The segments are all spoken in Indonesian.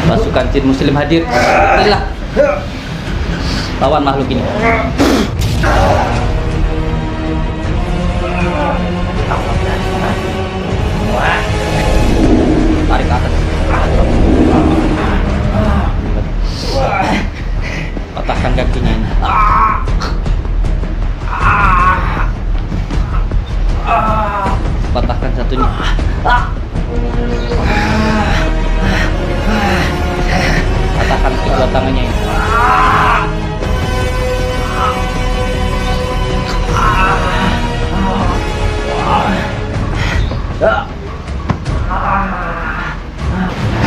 Pasukan jin muslim hadir. Inilah lawan makhluk ini. Tarik ke atas. Patahkan kakinya ini. Patahkan satunya. Patahkan kedua tangannya ini.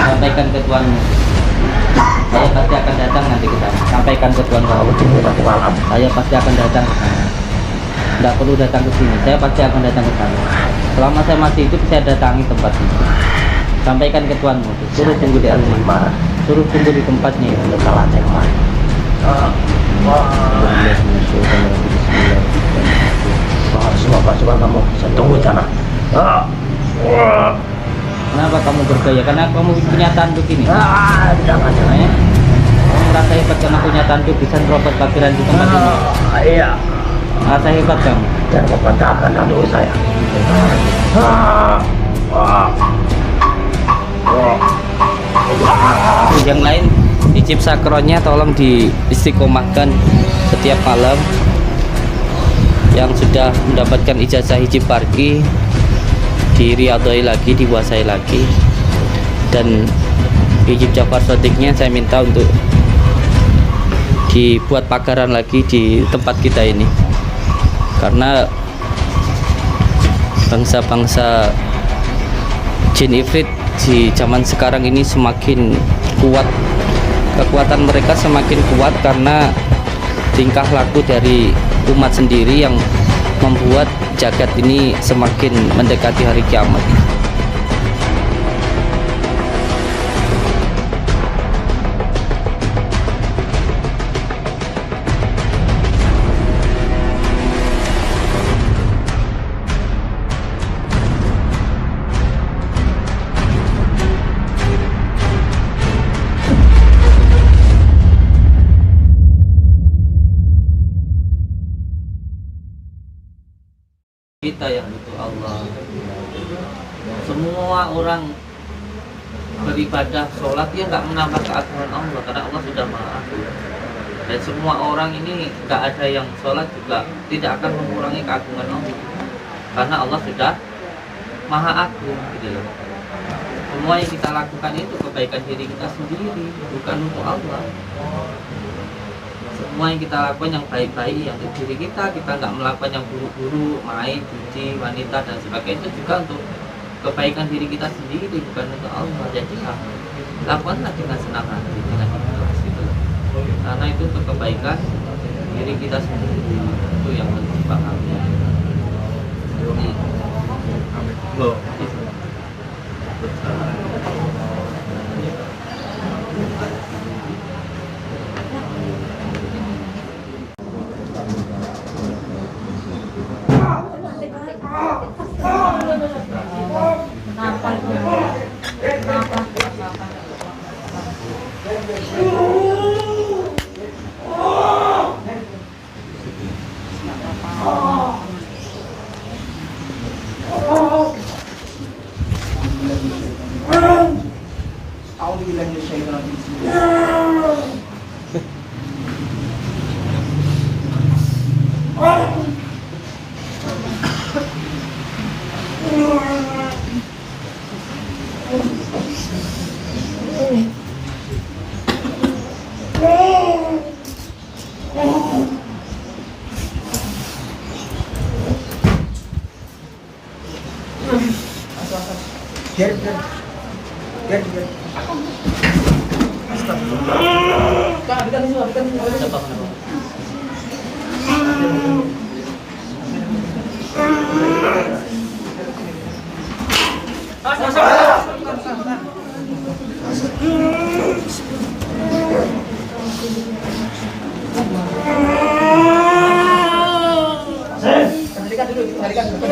Sampaikan ke tuanmu, saya pasti akan datang nanti ke sana. Sampaikan ke tuanmu, saya pasti akan datang ke sana. Tidak perlu datang ke sini, saya pasti akan datang ke sana. Selama saya masih hidup, saya datangi tempat ini. Sampaikan ke tuanmu, suruh tunggu di rumah, suruh tunggu di tempatnya. Coba kamu, saya tunggu di sana. Kenapa kamu bergaya? Karena kamu punya tanduk ini. Jangan. Kamu merasa hebat karena punya tanduk, bisa merobot parkiran di tempat ini. Iya. Merasa hebat kamu. Jangan membantahkan tanduk saya. Yang lain hijab sakronnya tolong diistiqomahkan setiap malam. Yang sudah mendapatkan ijazah hijab parki diriadhoi lagi, dikuasai lagi. Dan hijab Jafar Shadiqnya saya minta untuk dibuat pagaran lagi di tempat kita ini, karena bangsa-bangsa jin ifrit di zaman sekarang ini semakin kuat. Kekuatan mereka semakin kuat karena tingkah laku dari umat sendiri yang membuat jagat ini semakin mendekati hari kiamat. Kita yang butuh Allah. Semua orang beribadah, sholat, dia nggak menambah keagungan Allah karena Allah sudah maha agung. Dan semua orang ini nggak ada yang sholat juga tidak akan mengurangi keagungan Allah karena Allah sudah maha agung, gitu loh. Semua yang kita lakukan itu kebaikan diri kita sendiri, bukan untuk Allah. Semua yang kita lakukan yang baik-baik, yang untuk diri kita nggak melakukan yang buruk-buruk, main, judi, wanita dan sebagainya, itu juga untuk kebaikan diri kita sendiri, bukan untuk Allah. Jadi lakukanlah dengan senang hati, dengan ikhlas, gitu. Karena itu untuk kebaikan diri kita sendiri, itu yang harus dipahami. Biar. Kenapa? Kendalikan dulu, kendalikan dulu.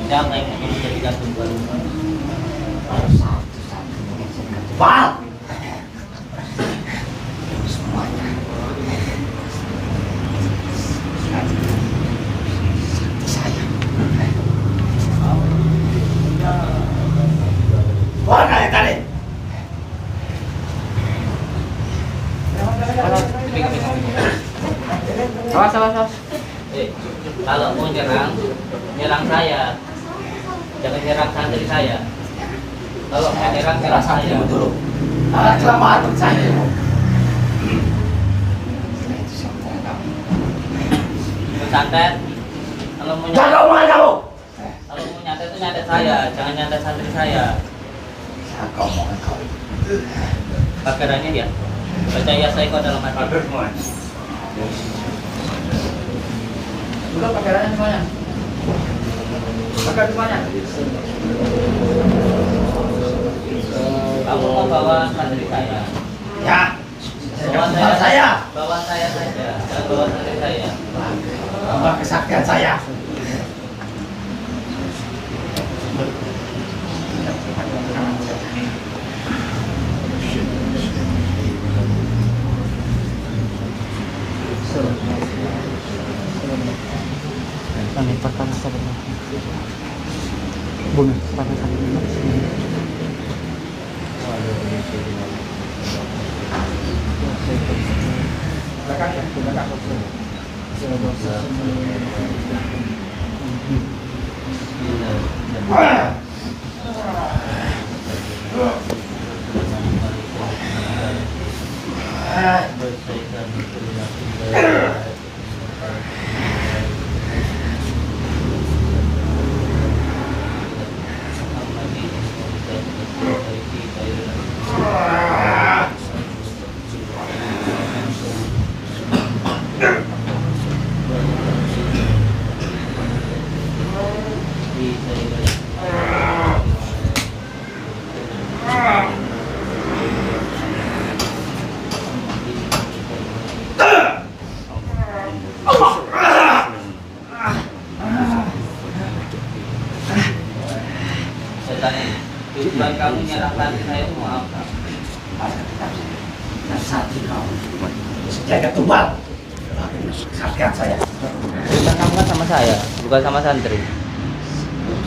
Jangan yang menjadikan tumbuhan. Val. Warna yang tadi. Awas. Kalau mau nyerang saya, jangan nyerang santri saya. Kalau mau nyerang saya. Dulu. Keselamatan saya. Santet. Kalau mau Jaga nyantet, omongan kamu. kalau mau nyantet itu nyantet saya, jangan nyantet santri saya. Jaga omongan kamu. Bakarannya ya. Baca ya saya kau dalam hati. Buka pakaiannya semuanya. Pakai semuanya. Kamu mau bawa santri saya? Ya. Bawa Saya. Bawa saya saja, jangan bawa santri saya. Tambah kesaktian saya. Pertama saya bunuh pada kali ini. Belakang ya, belakang. menyerahkan saya itu maafkan. Pada kitab saya. Dan satu kau. Sejagat tumbal. Kesaktian saya. Cerita kamu kan sama saya, bukan sama santri.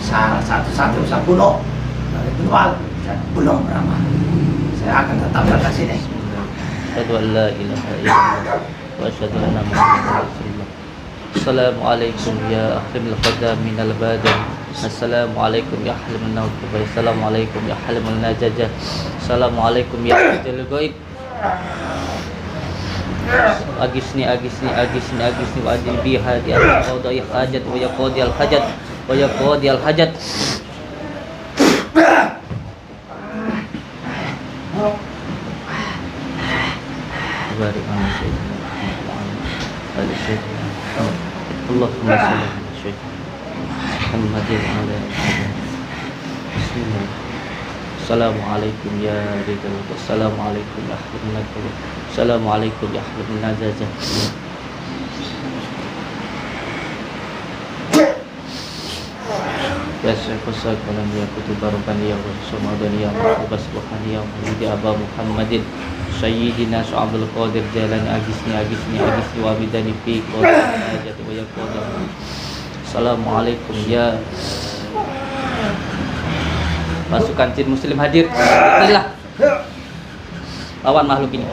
Salah satu-satu saya bunuh. Dari tumbal. Saya bunuh Brahma. Saya akan tetap datang sini. Asyhadu an la ilaha illallah wa asyhadu anna Muhammadar Rasulullah. Assalamualaikum ya akhil qadam minal badan. Assalamualaikum ya ahli al Assalamualaikum ya ahli najajah. Assalamualaikum ya ahli ghaib. Agisni wa adil biha di qadai hajat wa yaqdi al hajat wa yaqdi al hajat. Barik Allahumma salli ala sayyidina Muhammadin wa ala Bismillah. Assalamualaikum ya ridal. Assalamualaikum ya ahli najajah. Assalamualaikum ya ahli najajah. Ya syaikhusal kalam ya kutubarukan ya wassamadani ya subhanahu ya muhammadi aba Muhammadin Sayyidina Abdul Qadir Jalani agisni wa bidani fi qadar hajat wa yaqdir. Assalamualaikum ya pasukan jin muslim hadir. Bismillah. Lawan makhluk ini.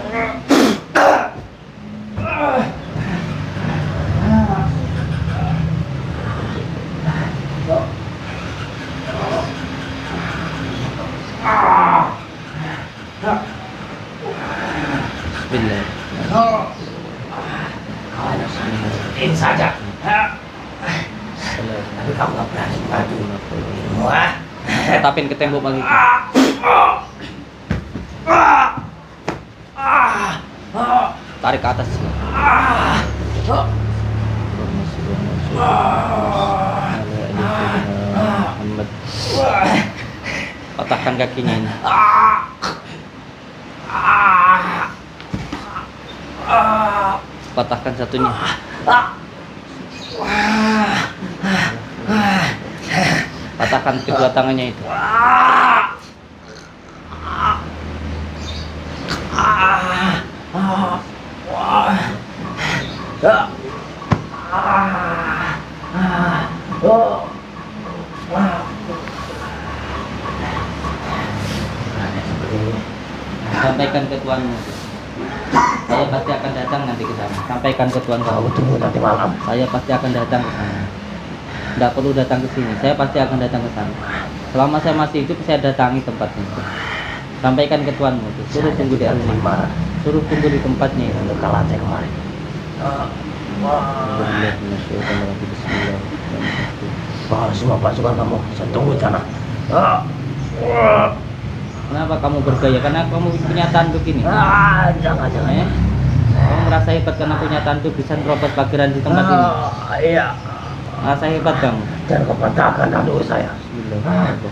Bismillah. Ini saja. Tapi kamu nggak berani bantu. Wah. Tapin ke tembok lagi. Tarik ke atas. Muhammad. Patahkan kakinya ini. Patahkan satunya. Patahkan kedua tangannya itu. Sampaikan ke tuanmu. Saya pasti akan datang nanti ke sana. Sampaikan ke tuan kamu. Tunggu nanti malam. Saya pasti akan datang ke sana. Tidak perlu datang ke sini. Saya pasti akan datang ke sana. Selama saya masih hidup, saya datangi tempatnya. Sampaikan ke tuanmu. Suruh tunggu di rumah. Suruh tunggu di tempatnya. Untuk ke lantai kemarin. Bawa semua pasukan kamu. Saya tunggu di sana. Kenapa kamu bergaya? Karena kamu punya tanduk ini. Jangan. Kamu merasa hebat karena punya tanduk bisa nerobos pageran di tempat ini. Iya. Merasa hebat kamu. Jangan kau patahkan tanduk saya. Jangan kau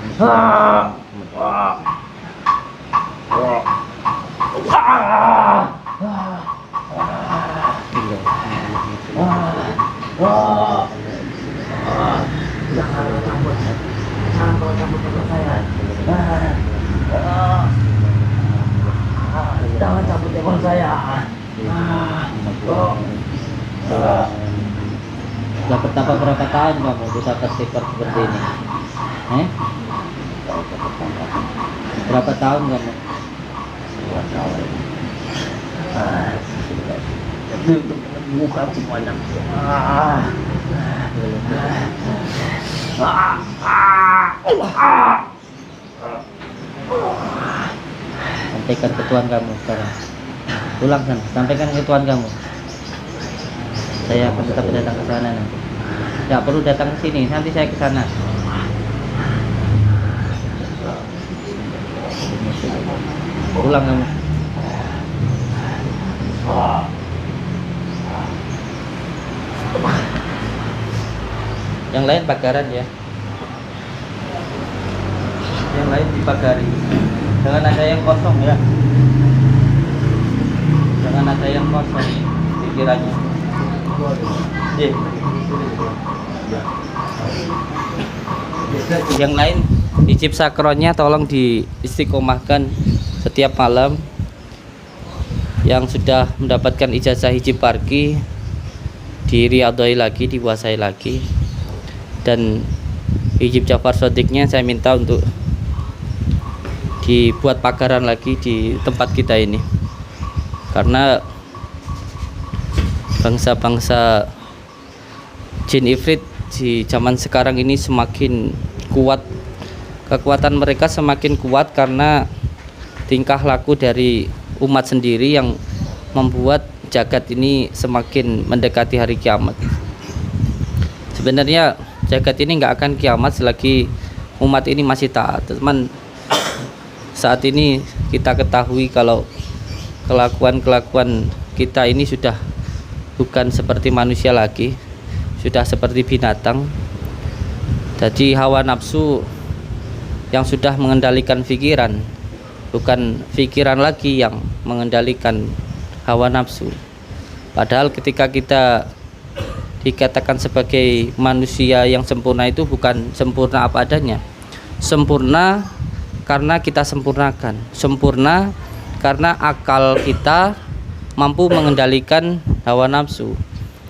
cabut saya. Jangan cabut telepon saya. Sudah bertapa berapa tahun kamu bisa tersikap seperti ini? Berapa tahun kamu? 2 tahun. Buka semuanya. Sampaikan ke tuan kamu sekarang. Pulang sana, sampaikan ke tuan kamu. Saya akan tetap datang ke sana nanti. Tidak perlu datang ke sini, nanti saya ke sana. Pulang kamu. Yang lain pagaran ya. Yang lain dipagari. Jangan ada yang kosong ya. Jangan ada yang kosong pikirannya. Yang lain hijab sakronnya tolong diistiqomahkan setiap malam. Yang sudah mendapatkan ijazah hijab parki diriadhoi lagi, dikuasai lagi. Dan hijab Jafar Shodiqnya saya minta untuk dibuat pagaran lagi di tempat kita ini, karena bangsa-bangsa jin ifrit di zaman sekarang ini semakin kuat. Kekuatan mereka semakin kuat karena tingkah laku dari umat sendiri yang membuat jagat ini semakin mendekati hari kiamat. Sebenarnya jagat ini nggak akan kiamat selagi umat ini masih taat. Teman, saat ini kita ketahui kalau kelakuan kita ini sudah bukan seperti manusia lagi, sudah seperti binatang. Jadi hawa nafsu yang sudah mengendalikan pikiran, bukan pikiran lagi yang mengendalikan hawa nafsu. Padahal ketika kita dikatakan sebagai manusia yang sempurna itu bukan sempurna apa adanya. Sempurna karena kita sempurnakan. Sempurna karena akal kita mampu mengendalikan hawa nafsu.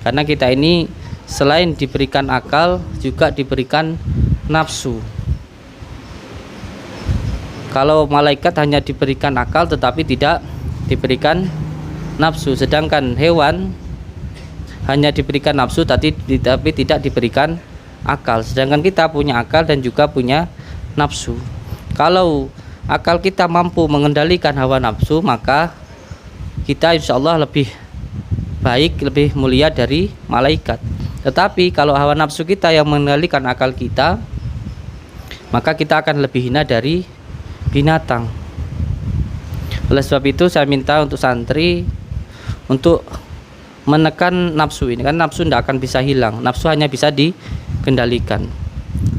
Karena kita ini selain diberikan akal juga diberikan nafsu. Kalau malaikat hanya diberikan akal tetapi tidak diberikan nafsu, sedangkan hewan hanya diberikan nafsu tapi tidak diberikan akal. Sedangkan kita punya akal dan juga punya nafsu. Kalau akal kita mampu mengendalikan hawa nafsu, maka kita insya Allah lebih baik, lebih mulia dari malaikat. Tetapi kalau hawa nafsu kita yang mengendalikan akal kita, maka kita akan lebih hina dari binatang. Oleh sebab itu saya minta untuk santri untuk menekan nafsu ini, kan nafsu tidak akan bisa hilang, nafsu hanya bisa dikendalikan.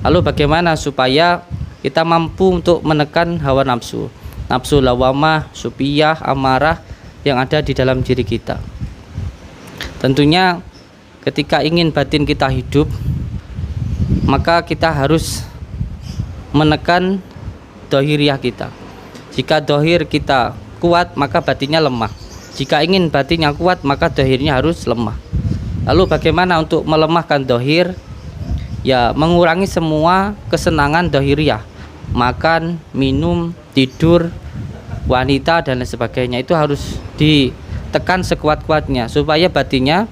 Lalu bagaimana supaya kita mampu untuk menekan hawa nafsu, nafsu lawamah, supiyah, amarah yang ada di dalam diri kita? Tentunya ketika ingin batin kita hidup, maka kita harus menekan dohiriyah kita. Jika dohir kita kuat, maka batinnya lemah. Jika ingin batinnya kuat, maka dohirnya harus lemah. Lalu bagaimana untuk melemahkan dohir? Ya, mengurangi semua kesenangan dohiriyah, makan, minum, tidur, wanita dan lain sebagainya. Itu harus ditekan sekuat-kuatnya supaya batinnya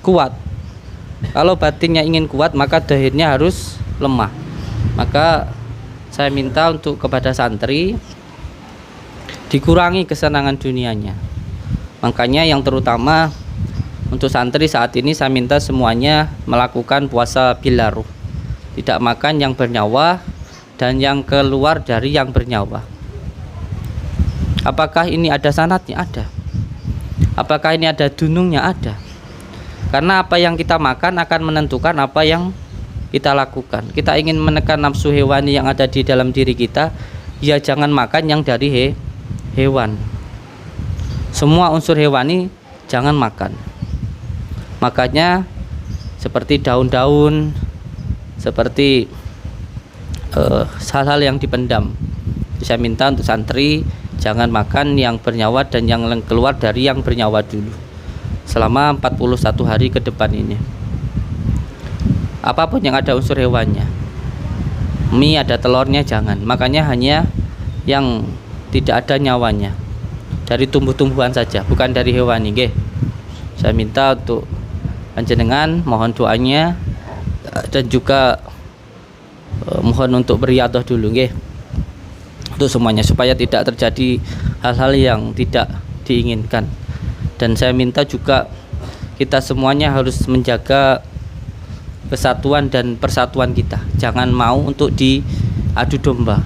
kuat. Kalau batinnya ingin kuat, maka dohirnya harus lemah. Maka saya minta untuk kepada santri dikurangi kesenangan dunianya. Makanya yang terutama untuk santri saat ini saya minta semuanya melakukan puasa bila ruh, tidak makan yang bernyawa dan yang keluar dari yang bernyawa. Apakah ini ada sanadnya? Ada. Apakah ini ada dunungnya? Ada. Karena apa yang kita makan akan menentukan apa yang kita lakukan. Kita ingin menekan nafsu hewani yang ada di dalam diri kita, ya jangan makan yang dari hewan. Semua unsur hewani jangan makan. Makanya seperti daun-daun, seperti hal-hal yang dipendam. Saya minta untuk santri jangan makan yang bernyawa dan yang keluar dari yang bernyawa dulu selama 41 hari ke depan ini. Apapun yang ada unsur hewannya, mie ada telurnya jangan. Makanya hanya yang tidak ada nyawanya, dari tumbuh-tumbuhan saja, bukan dari hewani. Nggih. Saya minta untuk panjenengan mohon doanya dan juga mohon untuk beriadah dulu nggih. Untuk semuanya supaya tidak terjadi hal-hal yang tidak diinginkan. Dan saya minta juga kita semuanya harus menjaga kesatuan dan persatuan kita. Jangan mau untuk diadu domba.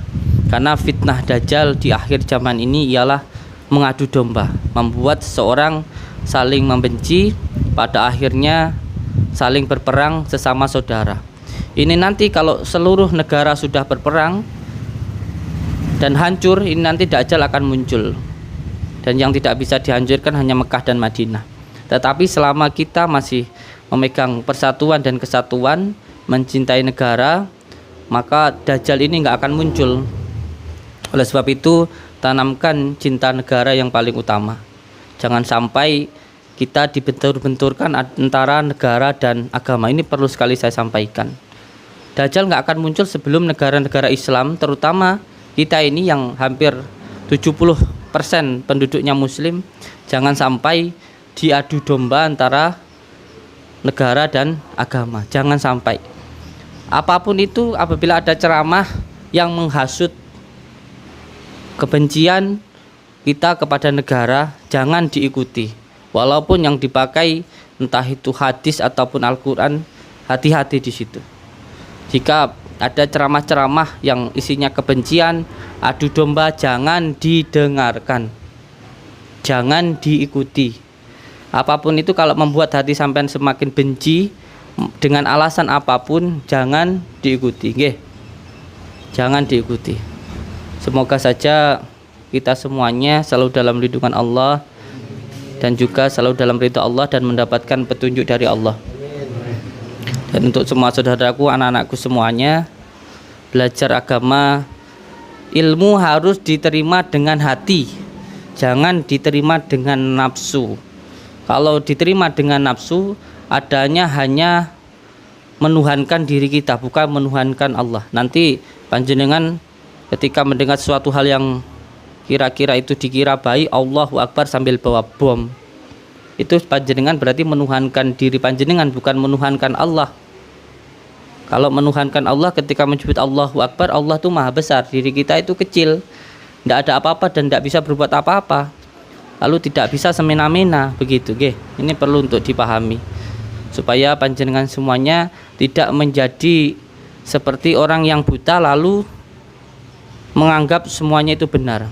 Karena fitnah dajjal di akhir zaman ini ialah mengadu domba, membuat seseorang saling membenci, pada akhirnya saling berperang sesama saudara. Ini nanti kalau seluruh negara sudah berperang dan hancur, ini nanti dajjal akan muncul. Dan yang tidak bisa dihancurkan hanya Mekah dan Madinah. Tetapi selama kita masih memegang persatuan dan kesatuan, mencintai negara, maka Dajjal ini nggak akan muncul. Oleh sebab itu, tanamkan cinta negara yang paling utama. Jangan sampai kita dibentur-benturkan antara negara dan agama. Ini perlu sekali saya sampaikan. Dajjal nggak akan muncul sebelum negara-negara Islam, terutama kita ini yang hampir 70% penduduknya Muslim, jangan sampai diadu domba antara negara dan agama. Jangan sampai. Apapun itu, apabila ada ceramah yang menghasut kebencian kita kepada negara, jangan diikuti. Walaupun yang dipakai entah itu hadis ataupun Al-Quran, hati-hati di situ. Jika ada ceramah-ceramah yang isinya kebencian, adu domba, jangan didengarkan, jangan diikuti. Apapun itu, kalau membuat hati sampean semakin benci dengan alasan apapun, jangan diikuti, nggih. Jangan diikuti. Semoga saja kita semuanya selalu dalam lindungan Allah dan juga selalu dalam ridha Allah dan mendapatkan petunjuk dari Allah. Dan untuk semua saudaraku, anak-anakku semuanya, belajar agama, ilmu harus diterima dengan hati, jangan diterima dengan nafsu. Kalau diterima dengan nafsu, adanya hanya menuhankan diri kita, bukan menuhankan Allah. Nanti panjenengan ketika mendengar suatu hal yang kira-kira itu dikira baik, Allahu Akbar sambil bawa bom, itu panjenengan berarti menuhankan diri panjenengan, bukan menuhankan Allah. Kalau menuhankan Allah ketika menyebut Allahu Akbar, Allah itu maha besar, diri kita itu kecil, tidak ada apa-apa dan tidak bisa berbuat apa-apa, lalu tidak bisa semena-mena begitu, nggih. Ini perlu untuk dipahami supaya panjenengan semuanya tidak menjadi seperti orang yang buta lalu menganggap semuanya itu benar.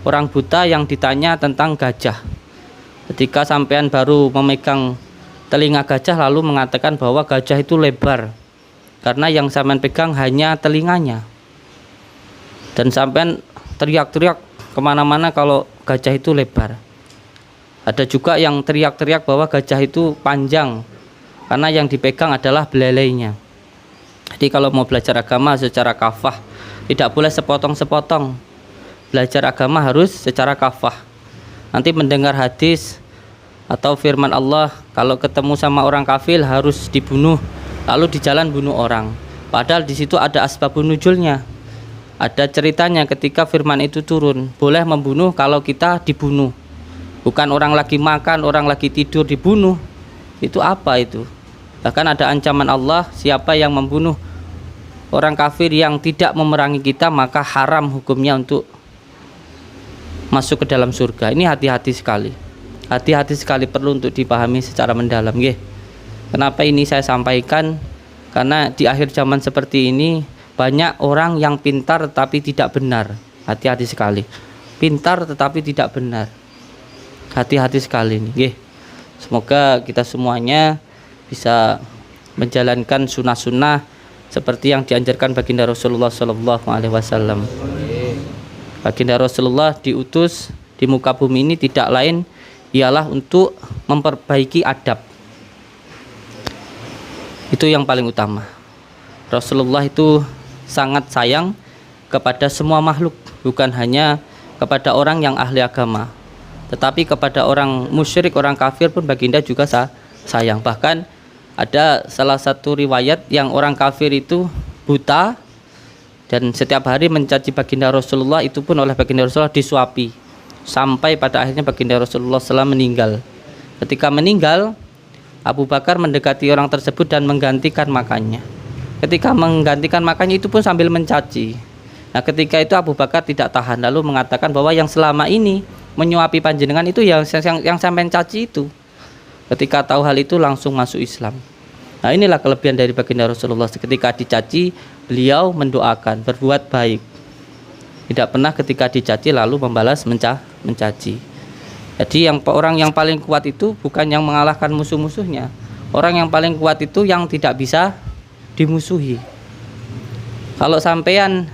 Orang buta yang ditanya tentang gajah, ketika sampean baru memegang telinga gajah lalu mengatakan bahwa gajah itu lebar, karena yang sampean pegang hanya telinganya, dan sampean teriak-teriak kemana-mana kalau gajah itu lebar. Ada juga yang teriak-teriak bahwa gajah itu panjang, karena yang dipegang adalah belalainya. Jadi kalau mau belajar agama secara kafah, tidak boleh sepotong-sepotong. Belajar agama harus secara kafah. Nanti mendengar hadis atau firman Allah, kalau ketemu sama orang kafir harus dibunuh, lalu di jalan bunuh orang. Padahal di situ ada asbabun nuzulnya. Ada ceritanya ketika firman itu turun, boleh membunuh kalau kita dibunuh. Bukan orang lagi makan, orang lagi tidur dibunuh. Itu apa itu? Bahkan ada ancaman Allah, siapa yang membunuh orang kafir yang tidak memerangi kita, maka haram hukumnya untuk masuk ke dalam surga. Ini hati-hati sekali. Hati-hati sekali, perlu untuk dipahami secara mendalam, nggih. Kenapa ini saya sampaikan? Karena di akhir zaman seperti ini banyak orang yang pintar tetapi tidak benar. Hati-hati sekali. Pintar tetapi tidak benar. Hati-hati sekali nih, nggih. Semoga kita semuanya bisa menjalankan sunnah-sunnah seperti yang dianjurkan baginda Rasulullah SAW. Baginda Rasulullah diutus di muka bumi ini tidak lain ialah untuk memperbaiki adab. Itu yang paling utama. Rasulullah itu sangat sayang kepada semua makhluk, bukan hanya kepada orang yang ahli agama, tetapi kepada orang musyrik, orang kafir pun baginda juga sayang. Bahkan ada salah satu riwayat yang orang kafir itu buta dan setiap hari mencaci baginda Rasulullah, itu pun oleh baginda Rasulullah disuapi, sampai pada akhirnya baginda Rasulullah SAW meninggal. Ketika meninggal, Abu Bakar mendekati orang tersebut dan menggantikan makannya. Ketika menggantikan makannya itu pun sambil mencaci. Nah, ketika itu Abu Bakar tidak tahan, lalu mengatakan bahwa yang selama ini menyuapi panjenengan itu yang sampai caci itu. Ketika tahu hal itu langsung masuk Islam. Nah, inilah kelebihan dari baginda Rasulullah. Ketika dicaci, beliau mendoakan, berbuat baik. Tidak pernah ketika dicaci lalu membalas mencaci. Jadi orang yang paling kuat itu bukan yang mengalahkan musuh-musuhnya. Orang yang paling kuat itu yang tidak bisa dimusuhi. Kalau sampean,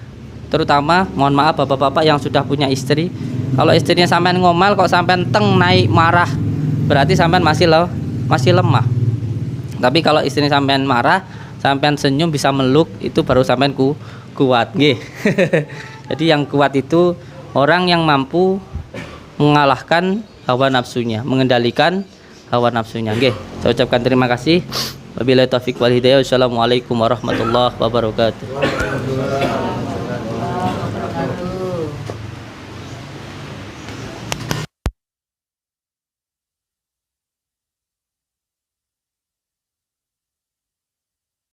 terutama mohon maaf bapak-bapak yang sudah punya istri, kalau istrinya sampean ngomel kok sampean teng naik marah, berarti sampean masih lemah. Tapi kalau istrinya sampean marah, sampean senyum bisa meluk itu baru sampean kuat nggih. Jadi yang kuat itu orang yang mampu mengalahkan hawa nafsunya, mengendalikan hawa nafsunya nggih. Saya ucapkan terima kasih. Wabillahi taufik wal hidayah. Wassalamualaikum warahmatullahi wabarakatuh.